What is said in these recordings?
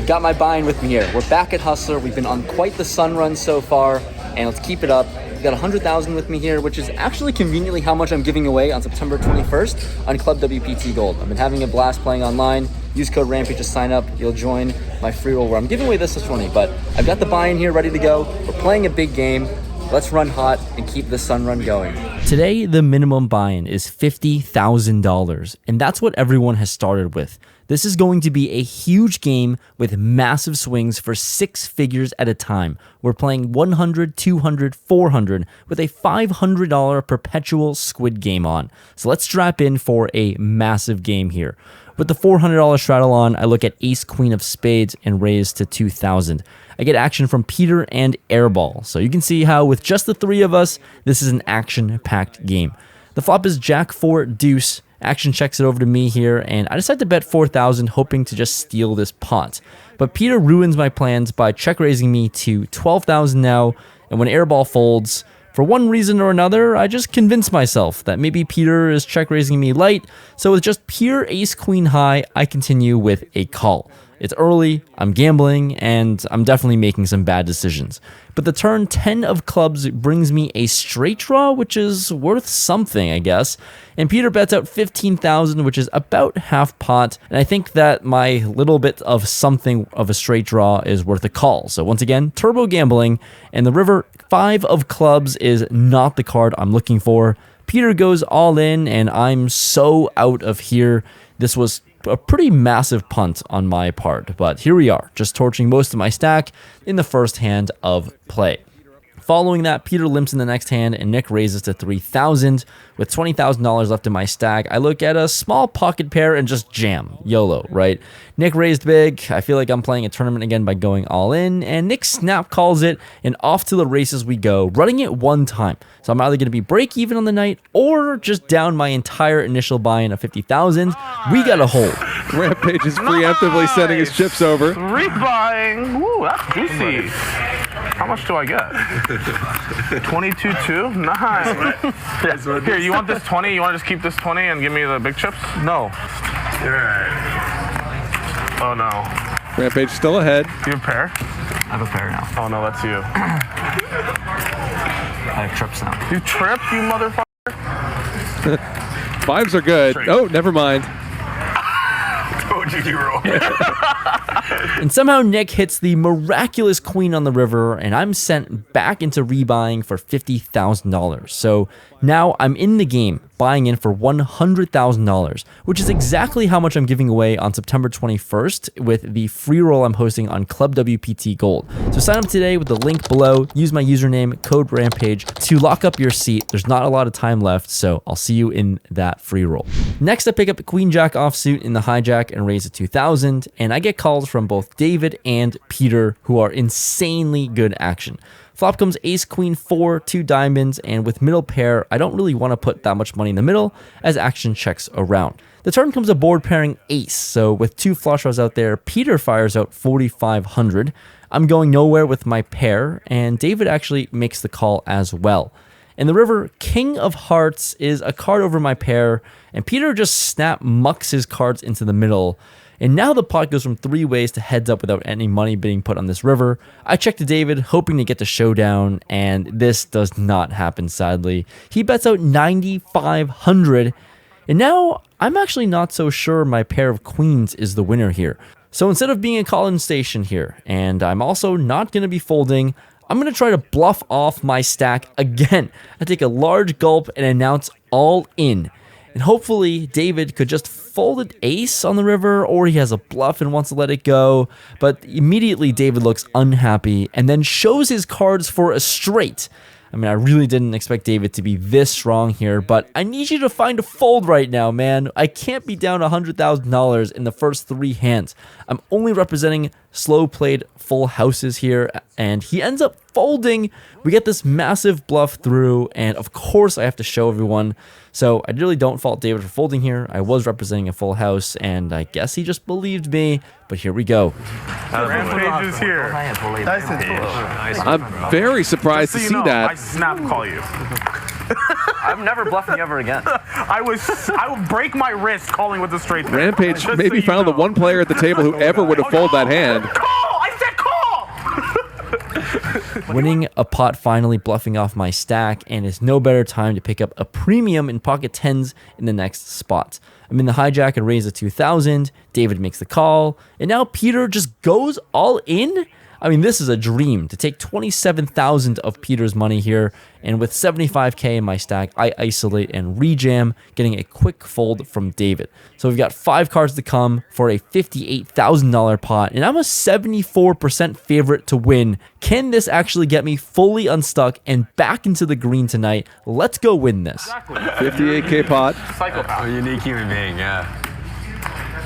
got my buy-in with me here. We're back at Hustler. We've been on quite the sun run so far, and let's keep it up. We've got 100,000 with me here, which is actually conveniently how much I'm giving away on September 21st on Club WPT Gold. I've been having a blast playing online. Use code Rampage to sign up. You'll join my free roll where I'm giving away this money, but I've got the buy-in here ready to go. We're playing a big game. Let's run hot and keep the sun run going. Today, the minimum buy-in is $50,000, and that's what everyone has started with. This is going to be a huge game with massive swings for 6 figures at a time. We're playing 100, 200, 400 with a $500 perpetual squid game on. So let's strap in for a massive game here. With the $400 straddle on, I look at ace queen of spades and raise to 2,000. I get action from Peter and Airball. So you can see how with just the 3 of us, this is an action-packed game. The flop is Jack 4 deuce. Action checks it over to me here, and I decide to bet 4,000, hoping to just steal this pot. But Peter ruins my plans by check raising me to 12,000 now, and when Airball folds, for one reason or another, I just convince myself that maybe Peter is check raising me light, so with just pure ace queen high, I continue with a call. It's early, I'm gambling, and I'm definitely making some bad decisions. But the turn 10 of clubs brings me a straight draw, which is worth something, I guess. And Peter bets out 15,000, which is about half pot. And I think that my little bit of something of a straight draw is worth a call. So once again, turbo gambling. And the river 5 of clubs is not the card I'm looking for. Peter goes all in, and I'm so out of here. This was a pretty massive punt on my part, but here we are, just torching most of my stack in the first hand of play. Following that, Peter limps in the next hand, and Nick raises to 3,000. With $20,000 left in my stack, I look at a small pocket pair and just jam. YOLO, right? Nick raised big. I feel like I'm playing a tournament again by going all in, and Nick snap calls it, and off to the races we go, running it one time. So I'm either going to be break even on the night, or just down my entire initial buy-in of 50,000. We got a hold. Rampage is preemptively sending his chips over. Rebuying. Ooh, that's juicy. How much do I get? 22.2? Nice. Here, you want this 20? You want to just keep this 20 and give me the big chips? No. Oh, no. Rampage still ahead. Do you have a pair? I have a pair now. Oh, no, that's you. I have trips now. You trip, you motherfucker? 5s are good. Straight. Oh, never mind. Told you were wrong. And somehow Nick hits the miraculous queen on the river, and I'm sent back into rebuying for $50,000. So now I'm in the game, buying in for $100,000, which is exactly how much I'm giving away on September 21st with the free roll I'm hosting on Club WPT Gold. So sign up today with the link below, use my username, code Rampage, to lock up your seat. There's not a lot of time left, so I'll see you in that free roll. Next, I pick up the Queen Jack offsuit in the hijack and raise to 2,000, and I get calls from both David and Peter, who are insanely good action. Flop comes ace queen 4, 2 diamonds, and with middle pair, I don't really want to put that much money in the middle as action checks around. The turn comes a board pairing ace, so with 2 flush draws out there, Peter fires out 4,500. I'm going nowhere with my pair, and David actually makes the call as well. In the river, King of Hearts is a card over my pair, and Peter just snap mucks his cards into the middle. And now the pot goes from 3 ways to heads up without any money being put on this river. I check to David, hoping to get the showdown, and this does not happen, sadly. He bets out 9,500, and now I'm actually not so sure my pair of queens is the winner here. So instead of being a call-in station here, and I'm also not going to be folding, I'm going to try to bluff off my stack again. I take a large gulp and announce all in. And hopefully David could just fold an ace on the river, or he has a bluff and wants to let it go. But immediately David looks unhappy and then shows his cards for a straight. I mean, I really didn't expect David to be this strong here, but I need you to find a fold right now, man. I can't be down $100,000 in the first 3 hands. I'm only representing slow-played full houses here, and he ends up folding. We get this massive bluff through, and of course I have to show everyone. So I really don't fault David for folding here. I was representing a full house, and I guess he just believed me, but here we go. Rampage is here. I'm very surprised to see that. I snap call you. I'm never bluffing you ever again. I will break my wrist calling with a straight pair. Rampage Just maybe so you found the know. one player at the table who ever would have folded that hand. Call! I said call! Winning a pot finally, bluffing off my stack, and it's no better time to pick up a premium in pocket tens in the next spot. I'm in the hijack and raise a 2,000. David makes the call, and now Peter just goes all in. I mean, this is a dream to take 27,000 of Peter's money here, and with 75k in my stack, I isolate and rejam, getting a quick fold from David. So we've got 5 cards to come for a $58,000 pot, and I'm a 74% favorite to win. Can this actually get me fully unstuck and back into the green tonight? Let's go win this. Exactly. 58k pot. Psychopath. A unique human being, yeah.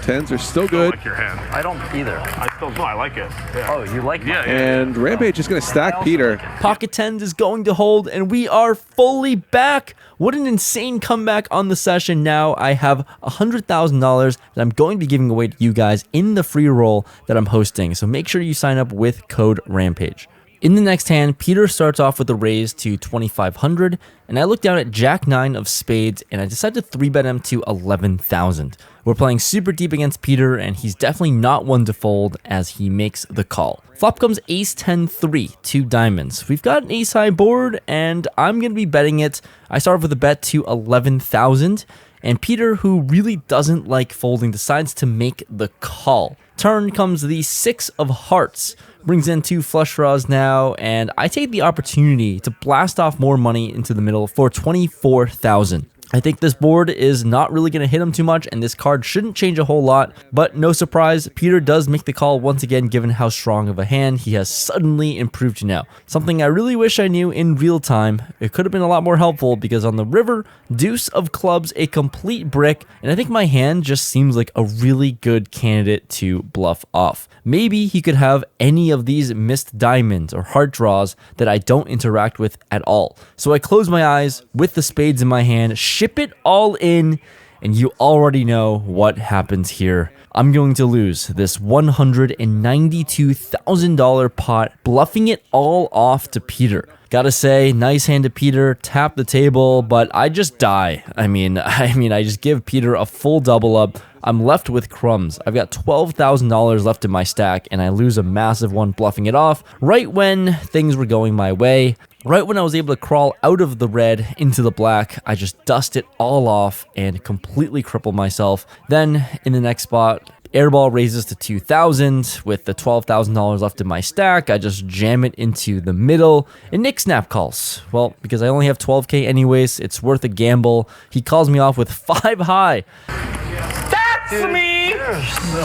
Tens are still I good. like your hand. I don't either. I like it. Yeah. Oh, you like Yeah, mine? yeah. And Rampage is going to stack Peter. Pocket tens is going to hold, and we are fully back. What an insane comeback on the session. Now I have $100,000 that I'm going to be giving away to you guys in the free roll that I'm hosting. So make sure you sign up with code Rampage. In the next hand, Peter starts off with a raise to 2,500, and I look down at Jack 9 of spades, and I decide to 3-bet him to 11,000. We're playing super deep against Peter, and he's definitely not one to fold as he makes the call. Flop comes Ace 10-3, 2 diamonds. We've got an ace high board, and I'm going to be betting it. I start off with a bet to 11,000, and Peter, who really doesn't like folding, decides to make the call. Turn comes the 6 of hearts, brings in 2 flush draws now, and I take the opportunity to blast off more money into the middle for 24,000. I think this board is not really going to hit him too much, and this card shouldn't change a whole lot, but no surprise, Peter does make the call once again given how strong of a hand he has suddenly improved to now. Something I really wish I knew in real time. It could have been a lot more helpful because on the river, deuce of clubs, a complete brick, and I think my hand just seems like a really good candidate to bluff off. Maybe he could have any of these missed diamonds or heart draws that I don't interact with at all. So I close my eyes with the spades in my hand, ship it all in, and you already know what happens here. I'm going to lose this $192,000 pot, bluffing it all off to Peter. Gotta say, nice hand to Peter, tap the table, but I just die. I mean, I just give Peter a full double up. I'm left with crumbs. I've got $12,000 left in my stack, and I lose a massive one bluffing it off right when things were going my way. Right when I was able to crawl out of the red into the black, I just dust it all off and completely cripple myself. Then, in the next spot, airball raises to 2,000 with the $12,000 left in my stack. I just jam it into the middle, and Nick snap calls. Well, because I only have 12k anyways, it's worth a gamble. He calls me off with 5 high. That's me!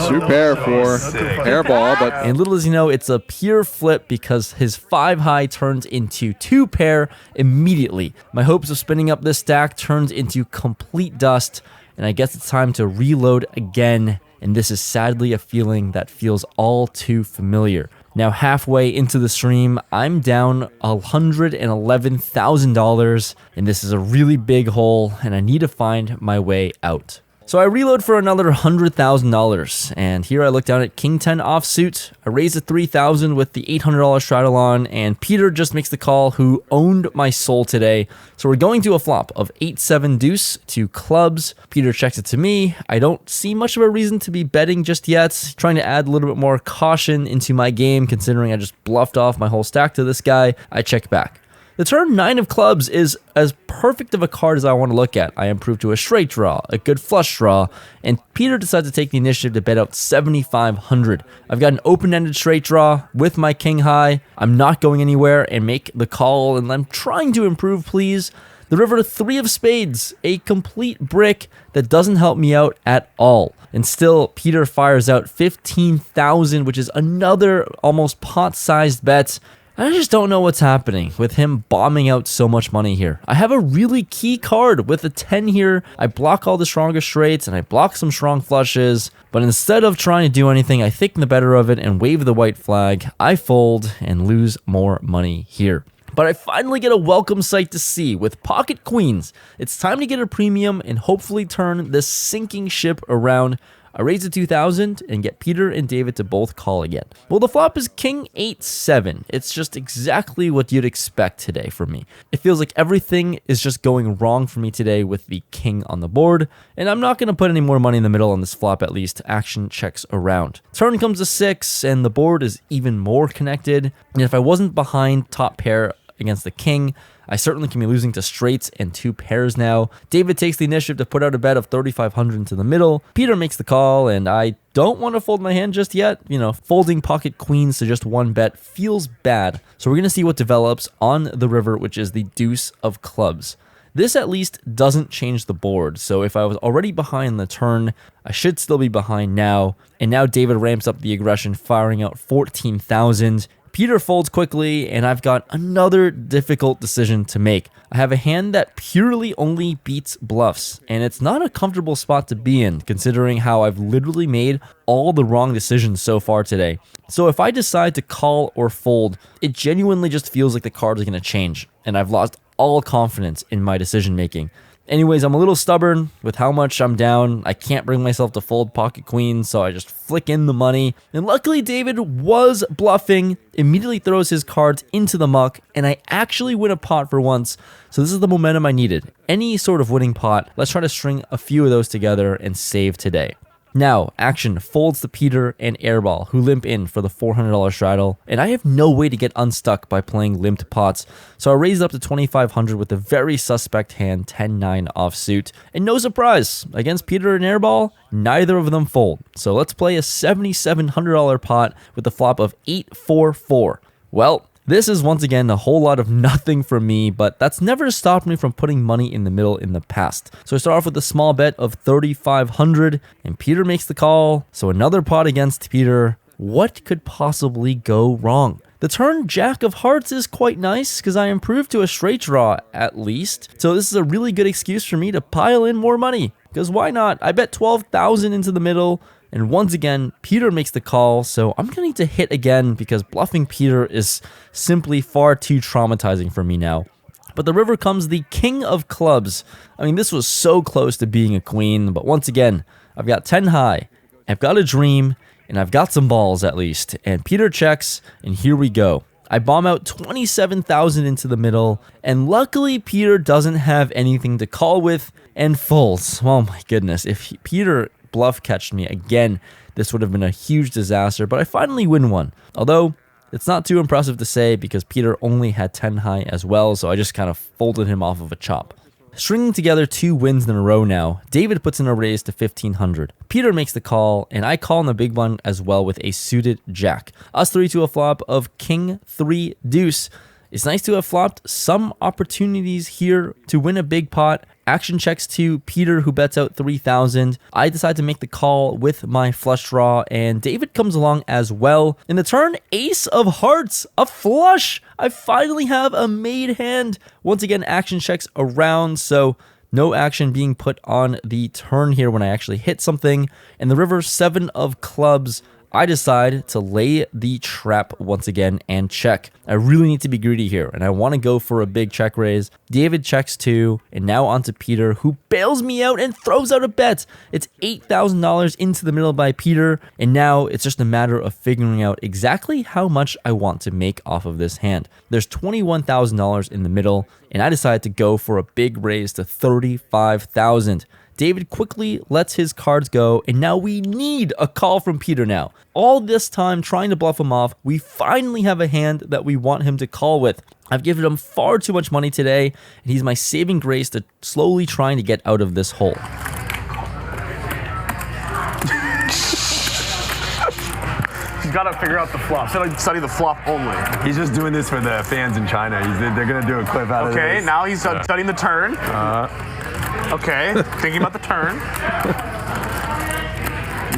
Super for airball, but And little does he know, it's a pure flip because his 5 high turns into 2 pair immediately. My hopes of spinning up this stack turns into complete dust, and I guess it's time to reload again. And this is sadly a feeling that feels all too familiar. Now halfway into the stream, I'm down $111,000, and this is a really big hole, and I need to find my way out. So I reload for another $100,000, and here I look down at King 10 offsuit. I raise a 3,000 with the $800 straddle on, and Peter just makes the call, who owned my soul today. So we're going to a flop of 8-7 deuce to clubs. Peter checks it to me. I don't see much of a reason to be betting just yet. Trying to add a little bit more caution into my game, considering I just bluffed off my whole stack to this guy. I check back. The turn 9 of clubs is as perfect of a card as I want to look at. I improve to a straight draw, a good flush draw, and Peter decides to take the initiative to bet out 7,500. I've got an open-ended straight draw with my king high. I'm not going anywhere and make the call, and I'm trying to improve, please. The river 3 of spades, a complete brick that doesn't help me out at all. And still, Peter fires out 15,000, which is another almost pot-sized bet. I just don't know what's happening with him bombing out so much money here. I have a really key card with a 10 here. I block all the stronger straights and I block some strong flushes. But instead of trying to do anything, I think the better of it and wave the white flag. I fold and lose more money here. But I finally get a welcome sight to see with pocket queens. It's time to get a premium and hopefully turn this sinking ship around. I raise to 2,000 and get Peter and David to both call again. Well, the flop is king 8-7. It's just exactly what you'd expect today from me. It feels like everything is just going wrong for me today with the king on the board, and I'm not going to put any more money in the middle on this flop at least. Action checks around. Turn comes to 6, and the board is even more connected, and if I wasn't behind top pair against the king, I certainly can be losing to straights and 2 pairs now. David takes the initiative to put out a bet of 3,500 into the middle. Peter makes the call, and I don't want to fold my hand just yet. Folding pocket queens to just 1 bet feels bad. So we're going to see what develops on the river, which is the deuce of clubs. This at least doesn't change the board, so if I was already behind the turn, I should still be behind now. And now David ramps up the aggression, firing out 14,000. Peter folds quickly, and I've got another difficult decision to make. I have a hand that purely only beats bluffs, and it's not a comfortable spot to be in, considering how I've literally made all the wrong decisions so far today. So if I decide to call or fold, it genuinely just feels like the cards are going to change, and I've lost all confidence in my decision making. Anyways, I'm a little stubborn with how much I'm down. I can't bring myself to fold pocket queens, so I just flick in the money. And luckily, David was bluffing, immediately throws his cards into the muck, and I actually win a pot for once. So this is the momentum I needed. Any sort of winning pot, let's try to string a few of those together and save today. Now, action folds to Peter and Airball, who limp in for the $400 straddle, and I have no way to get unstuck by playing limped pots, so I raised up to 2,500 with a very suspect hand, 10-9 offsuit, and no surprise, against Peter and Airball, neither of them fold. So let's play a $7,700 pot with a flop of 8-4-4. Well, this is once again a whole lot of nothing for me, but that's never stopped me from putting money in the middle in the past. So I start off with a small bet of 3,500, and Peter makes the call. So another pot against Peter. What could possibly go wrong? The turn Jack of Hearts is quite nice because I improved to a straight draw at least. So this is a really good excuse for me to pile in more money. Because why not? I bet 12,000 into the middle. And once again, Peter makes the call, so I'm going to need to hit again because bluffing Peter is simply far too traumatizing for me now. But the river comes the king of clubs. I mean, this was so close to being a queen, but once again, I've got 10 high, I've got a dream, and I've got some balls at least. And Peter checks, and here we go. I bomb out 27,000 into the middle, and luckily Peter doesn't have anything to call with and folds. Oh my goodness, if Peter bluff catched me again, this would have been a huge disaster, but I finally win one. Although, it's not too impressive to say because Peter only had 10 high as well, so I just kind of folded him off of a chop. Stringing together 2 wins in a row now, David puts in a raise to 1,500. Peter makes the call, and I call in the big one as well with a suited jack. Us 3 to a flop of king 3 deuce. It's nice to have flopped some opportunities here to win a big pot. Action checks to Peter, who bets out 3,000. I decide to make the call with my flush draw, and David comes along as well. In the turn, ace of hearts, a flush. I finally have a made hand. Once again, action checks around, so no action being put on the turn here when I actually hit something. And the river, 7 of clubs. I decide to lay the trap once again and check. I really need to be greedy here, and I want to go for a big check raise. David checks 2, and now on to Peter, who bails me out and throws out a bet. It's $8,000 into the middle by Peter, and now it's just a matter of figuring out exactly how much I want to make off of this hand. There's $21,000 in the middle, and I decide to go for a big raise to $35,000. David quickly lets his cards go, and now we need a call from Peter now. All this time trying to bluff him off, we finally have a hand that we want him to call with. I've given him far too much money today, and he's my saving grace to slowly trying to get out of this hole. You gotta figure out the flop. Study the flop only. He's just doing this for the fans in China. They're gonna do a clip out of this. Okay, now he's studying the turn. Okay, thinking about the turn.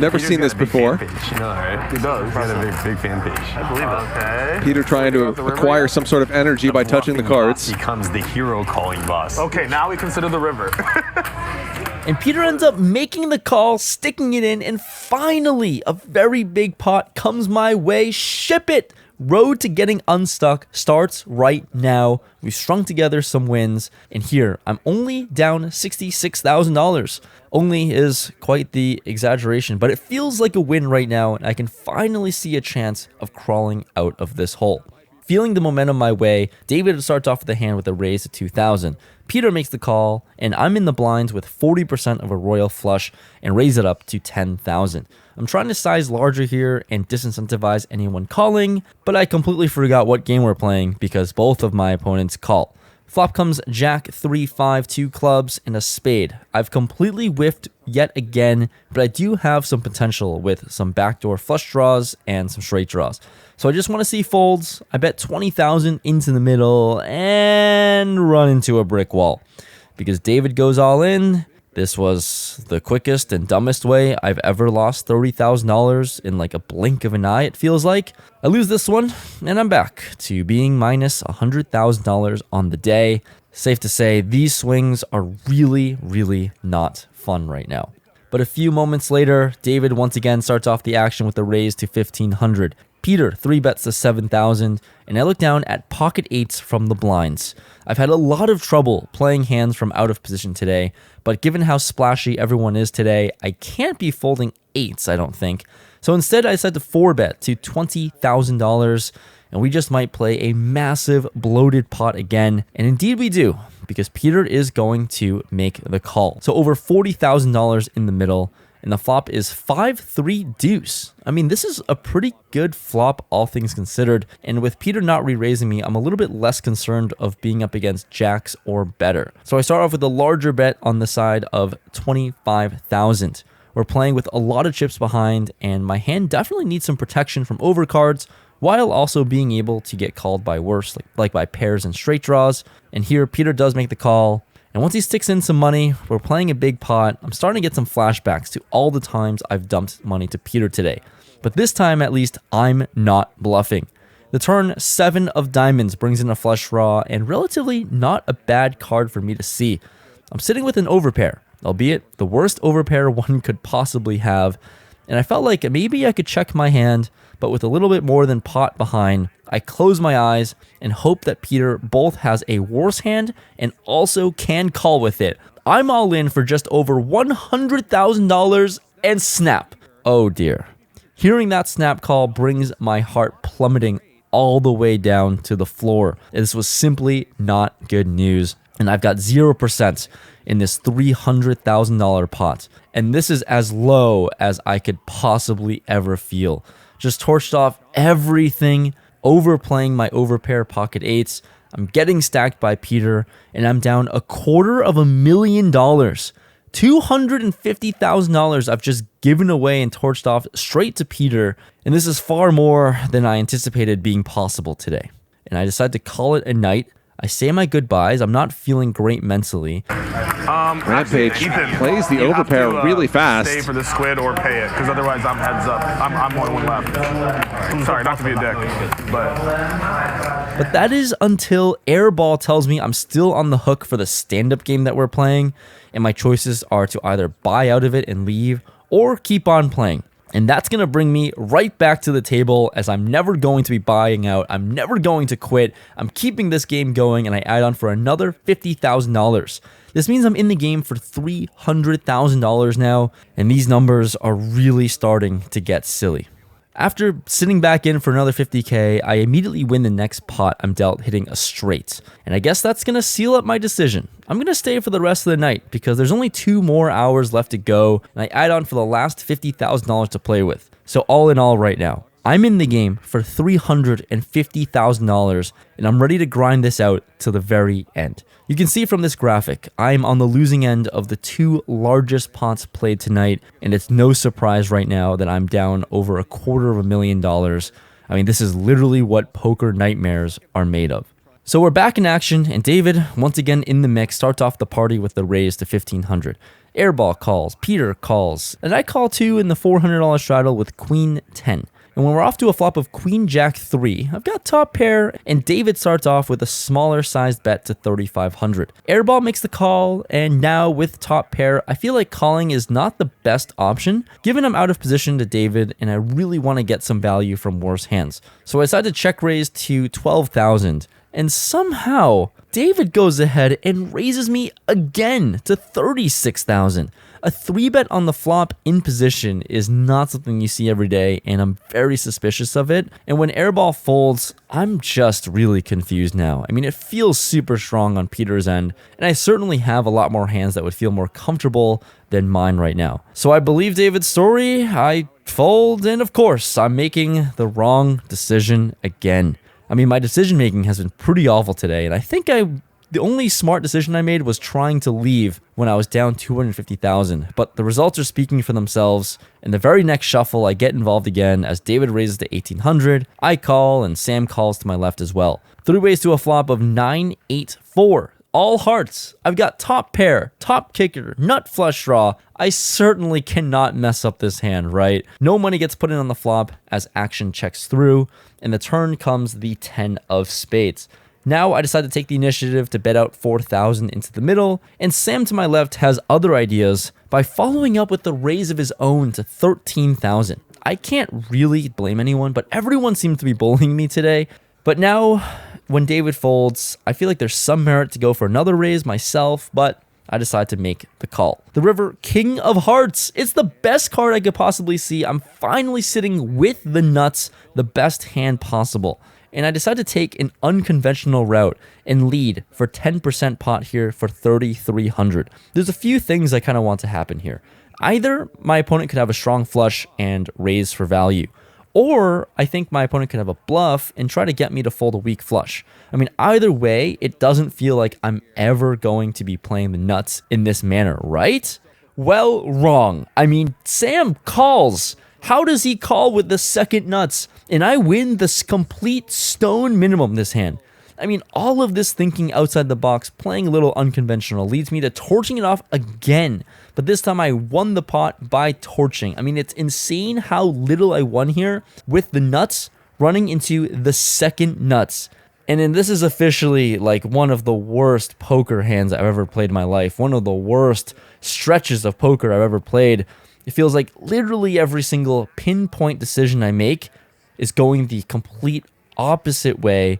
Never Peter's seen got this a big before. fan page, you know, right? He does. He's got a big fan page. I believe it. Okay. Peter trying to acquire some sort of energy by touching the cards. Boss becomes the hero calling boss. Okay, now we consider the river. And Peter ends up making the call, sticking it in, and finally a very big pot comes my way. Ship it! road to getting unstuck starts right now. We've strung together some wins, and here I'm only down $66,000. Only is quite the exaggeration, but it feels like a win right now, and I can finally see a chance of crawling out of this hole. Feeling the momentum my way, David starts off with a hand with a raise to 2,000. Peter makes the call, and I'm in the blinds with 40% of a royal flush and raise it up to 10,000. I'm trying to size larger here and disincentivize anyone calling, but I completely forgot what game we're playing because both of my opponents call. Flop comes Jack 3-5, 2 clubs, and a spade. I've completely whiffed yet again, but I do have some potential with some backdoor flush draws and some straight draws. So I just want to see folds. I bet 20,000 into the middle and run into a brick wall. Because David goes all in. This was the quickest and dumbest way I've ever lost $30,000 in like a blink of an eye, it feels like. I lose this one, and I'm back to being minus $100,000 on the day. Safe to say, these swings are really, really not fun right now. But a few moments later, David once again starts off the action with a raise to 1,500. Peter 3-bets to 7,000, and I look down at pocket eights from the blinds. I've had a lot of trouble playing hands from out of position today, but given how splashy everyone is today, I can't be folding eights, I don't think. So instead, I decided to 4-bet to $20,000, and we just might play a massive bloated pot again, and indeed we do, because Peter is going to make the call. So over $40,000 in the middle, and the flop is 5-3 deuce. I mean, this is a pretty good flop, all things considered. And with Peter not re-raising me, I'm a little bit less concerned of being up against jacks or better. So I start off with a larger bet on the side of 25,000. We're playing with a lot of chips behind, and my hand definitely needs some protection from overcards, while also being able to get called by worse, like by pairs and straight draws. And here, Peter does make the call. And once he sticks in some money, we're playing a big pot. I'm starting to get some flashbacks to all the times I've dumped money to Peter today. But this time, at least, I'm not bluffing. The turn 7 of diamonds brings in a flush draw, and relatively not a bad card for me to see. I'm sitting with an overpair, albeit the worst overpair one could possibly have. And I felt like maybe I could check my hand, but with a little bit more than pot behind, I close my eyes and hope that Peter both has a worse hand and also can call with it. I'm all in for just over $100,000 and snap. Oh dear. Hearing that snap call brings my heart plummeting all the way down to the floor. This was simply not good news. And I've got 0% in this $300,000 pot. And this is as low as I could possibly ever feel. Just torched off everything, overplaying my overpair pocket eights. I'm getting stacked by Peter, and I'm down $250,000. $250,000 I've just given away and torched off straight to Peter, and this is far more than I anticipated being possible today. And I decide to call it a night. I say my goodbyes. I'm not feeling great mentally. Rampage plays the overpair really fast. Stay for the squid or pay it, because otherwise I'm heads up. I'm only one left. Sorry, not to be a dick, but that is until Airball tells me I'm still on the hook for the stand-up game that we're playing, and my choices are to either buy out of it and leave, or keep on playing. And that's going to bring me right back to the table, as I'm never going to be buying out. I'm never going to quit. I'm keeping this game going, and I add on for another $50,000. This means I'm in the game for $300,000 now, and these numbers are really starting to get silly. After sitting back in for another 50K, I immediately win the next pot I'm dealt, hitting a straight. And I guess that's going to seal up my decision. I'm going to stay for the rest of the night because there's only 2 more hours left to go, and I add on for the last $50,000 to play with. So all in all right now, I'm in the game for $350,000, and I'm ready to grind this out to the very end. You can see from this graphic, I'm on the losing end of the 2 largest pots played tonight, and it's no surprise right now that I'm down over $250,000. I mean, this is literally what poker nightmares are made of. So we're back in action, and David, once again in the mix, starts off the party with the raise to $1,500. Airball calls, Peter calls, and I call too in the $400 straddle with Queen 10. And And when we're off to a flop of Queen Jack 3, I've got top pair, and David starts off with a smaller sized bet to 3,500. Airball makes the call, and now with top pair, I feel like calling is not the best option, given I'm out of position to David, and I really want to get some value from worse hands. So I decided to check raise to 12,000, and somehow David goes ahead and raises me again to 36,000. A 3-bet on the flop in position is not something you see every day, and I'm very suspicious of it. And when airball folds, I'm just really confused now. I mean, it feels super strong on Peter's end, and I certainly have a lot more hands that would feel more comfortable than mine right now. So I believe David's story, I fold, and of course, I'm making the wrong decision again. I mean, my decision making has been pretty awful today, and I think the only smart decision I made was trying to leave when I was down 250,000, but the results are speaking for themselves. In the very next shuffle, I get involved again as David raises to 1,800. I call, and Sam calls to my left as well. 3 ways to a flop of 9-8-4. All hearts. I've got top pair, top kicker, nut flush draw. I certainly cannot mess up this hand, right? No money gets put in on the flop as action checks through, and the turn comes the 10 of spades. Now I decide to take the initiative to bet out 4,000 into the middle, and Sam to my left has other ideas by following up with the raise of his own to 13,000. I can't really blame anyone, but everyone seems to be bullying me today. But now, when David folds, I feel like there's some merit to go for another raise myself, but I decide to make the call. The river, King of Hearts. It's the best card I could possibly see. I'm finally sitting with the nuts, the best hand possible. And I decided to take an unconventional route and lead for 10% pot here for 3,300. There's a few things I kind of want to happen here. Either my opponent could have a strong flush and raise for value, or I think my opponent could have a bluff and try to get me to fold a weak flush. I mean, either way, it doesn't feel like I'm ever going to be playing the nuts in this manner, right? Well, wrong. I mean, Sam calls. How does he call with the second nuts? And I win this complete stone minimum this hand. I mean, all of this thinking outside the box, playing a little unconventional, leads me to torching it off again. But this time I won the pot by torching. I mean, it's insane how little I won here with the nuts running into the second nuts. And then this is officially like one of the worst poker hands I've ever played in my life. One of the worst stretches of poker I've ever played. It feels like literally every single pinpoint decision I make is going the complete opposite way.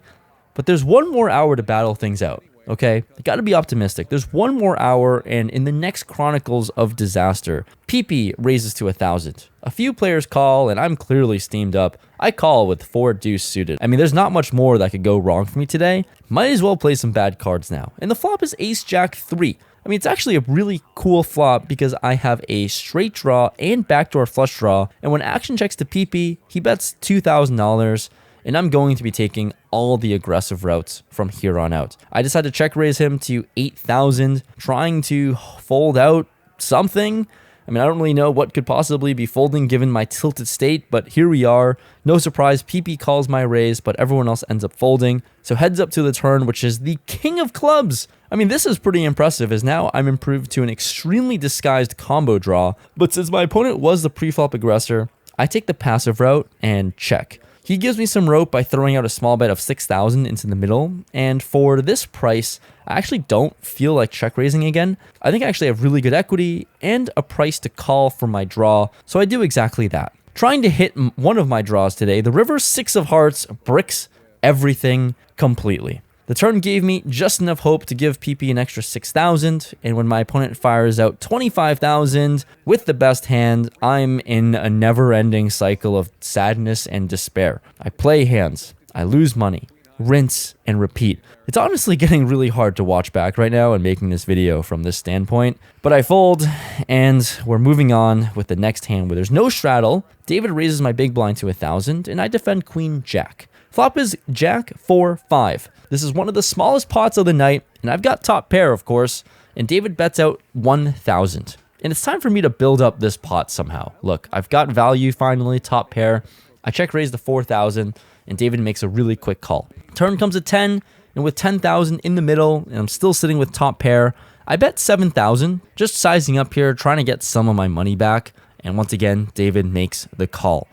But there's one more hour to battle things out, okay? I gotta be optimistic. There's one more hour, and in the next Chronicles of Disaster, PP raises to 1,000. A few players call, and I'm clearly steamed up. I call with 4 deuce suited. I mean, there's not much more that could go wrong for me today. Might as well play some bad cards now. And the flop is Ace Jack 3. I mean, it's actually a really cool flop because I have a straight draw and backdoor flush draw, and when action checks to PP, he bets $2,000, and I'm going to be taking all the aggressive routes from here on out. I decided to check raise him to 8,000, trying to fold out something. I mean, I don't really know what could possibly be folding given my tilted state, but here we are. No surprise, PP calls my raise, but everyone else ends up folding. So heads up to the turn, which is the King of Clubs. I mean, this is pretty impressive, as now I'm improved to an extremely disguised combo draw. But since my opponent was the pre-flop aggressor, I take the passive route and check. He gives me some rope by throwing out a small bet of 6,000 into the middle, and for this price, I actually don't feel like check raising again. I think I actually have really good equity and a price to call for my draw, so I do exactly that. Trying to hit one of my draws today, the river 6 of hearts bricks everything completely. The turn gave me just enough hope to give PP an extra 6,000, and when my opponent fires out 25,000 with the best hand, I'm in a never-ending cycle of sadness and despair. I play hands, I lose money, rinse, and repeat. It's honestly getting really hard to watch back right now and making this video from this standpoint, but I fold, and we're moving on with the next hand where there's no straddle. David raises my big blind to 1,000, and I defend Queen Jack. Flop is Jack 4-5. This is one of the smallest pots of the night, and I've got top pair, of course, and David bets out 1,000. And it's time for me to build up this pot somehow. Look, I've got value finally, top pair. I check raise to 4,000, and David makes a really quick call. Turn comes at 10, and with 10,000 in the middle, and I'm still sitting with top pair, I bet 7,000, just sizing up here, trying to get some of my money back. And once again, David makes the call.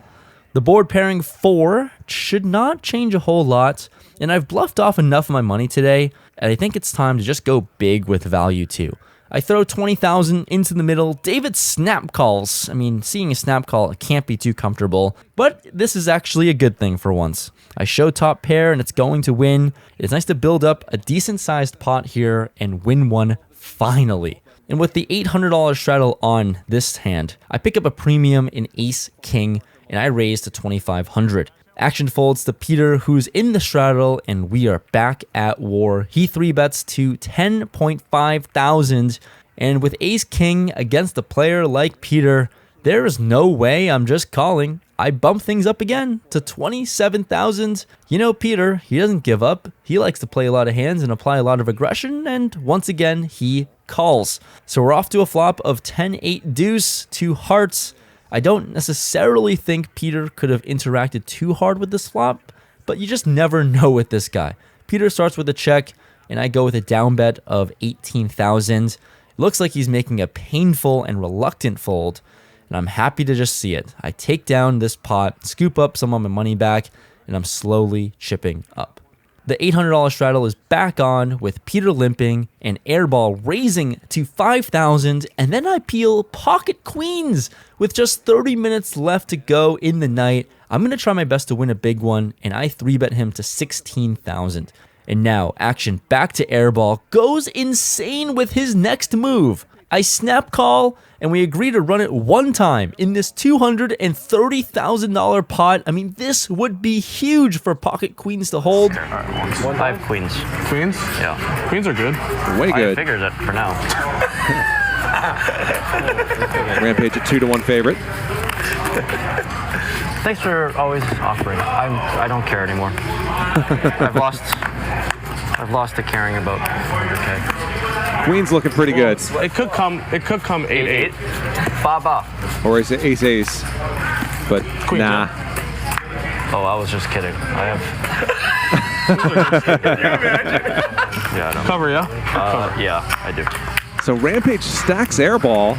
The board pairing 4 should not change a whole lot, and I've bluffed off enough of my money today, and I think it's time to just go big with value too. I throw 20,000 into the middle. David snap calls. I mean, seeing a snap call, it can't be too comfortable, but this is actually a good thing for once. I show top pair and it's going to win. It's nice to build up a decent sized pot here and win one finally. And with the $800 straddle on this hand, I pick up a premium in Ace King and I raise to 2,500. Action folds to Peter, who's in the straddle, and we are back at war. He 3-bets to 10.5 thousand, and with Ace King against a player like Peter, there is no way I'm just calling. I bump things up again to 27,000. You know Peter, he doesn't give up. He likes to play a lot of hands and apply a lot of aggression, and once again, he calls. So we're off to a flop of 10-8 deuce, 2 hearts. I don't necessarily think Peter could have interacted too hard with this flop, but you just never know with this guy. Peter starts with a check, and I go with a down bet of 18,000. Looks like he's making a painful and reluctant fold, and I'm happy to just see it. I take down this pot, scoop up some of my money back, and I'm slowly chipping up. The $800 straddle is back on with Peter limping and airball raising to 5,000, and then I peel pocket queens with just 30 minutes left to go in the night. I'm going to try my best to win a big one, and I 3-bet him to 16,000. And now, action back to airball, goes insane with his next move. I snap call, and we agree to run it one time in this $230,000 pot. I mean, this would be huge for pocket queens to hold. 5 queens. Queens? Yeah. Queens are good. Way I good. figured it for now. Rampage a 2-1 favorite. Thanks for always offering. I don't care anymore. I've lost to caring about 100K. Queen's looking pretty good. It could come 8-8. Baba. Or is it ace-ace? But Queen, nah. Oh, I was just kidding. I have. Yeah, I know. Cover, yeah? Yeah, I do. So Rampage stacks airball.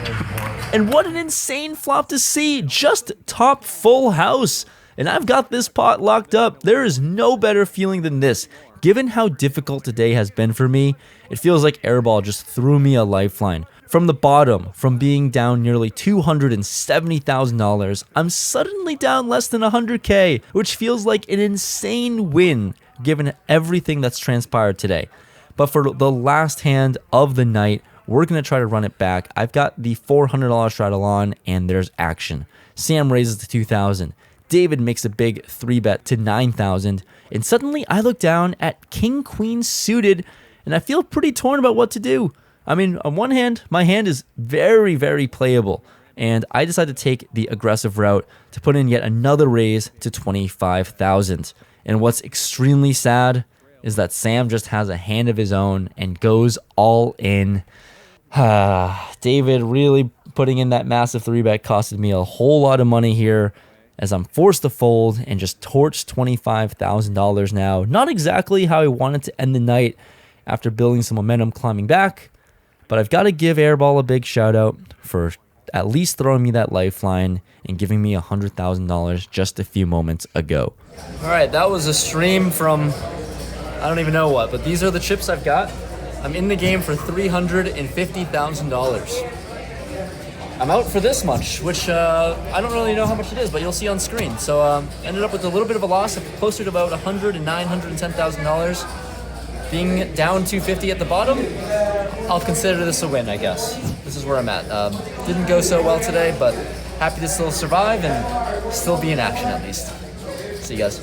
And what an insane flop to see. Just top full house. And I've got this pot locked up. There is no better feeling than this. Given how difficult today has been for me, it feels like airball just threw me a lifeline. From the bottom, from being down nearly $270,000, I'm suddenly down less than 100K, which feels like an insane win given everything that's transpired today. But for the last hand of the night, we're going to try to run it back. I've got the $400 straddle on, and there's action. Sam raises to 2,000. David makes a big 3-bet to 9,000, and suddenly I look down at King Queen suited, and I feel pretty torn about what to do. I mean, on one hand, my hand is very, very playable, and I decide to take the aggressive route to put in yet another raise to 25,000. And what's extremely sad is that Sam just has a hand of his own and goes all in. David really putting in that massive 3-bet costed me a whole lot of money here, as I'm forced to fold and just torch $25,000 now. Not exactly how I wanted to end the night after building some momentum climbing back, but I've got to give Airball a big shout out for at least throwing me that lifeline and giving me $100,000 just a few moments ago. All right, that was a stream from, I don't even know what, but these are the chips I've got. I'm in the game for $350,000. I'm out for this much, which I don't really know how much it is, but you'll see on screen. So ended up with a little bit of a loss of closer to about $109,000, $110,000. Being down $250 at the bottom, I'll consider this a win, I guess. This is where I'm at. Didn't go so well today, but happy to still survive and still be in action at least. See you guys.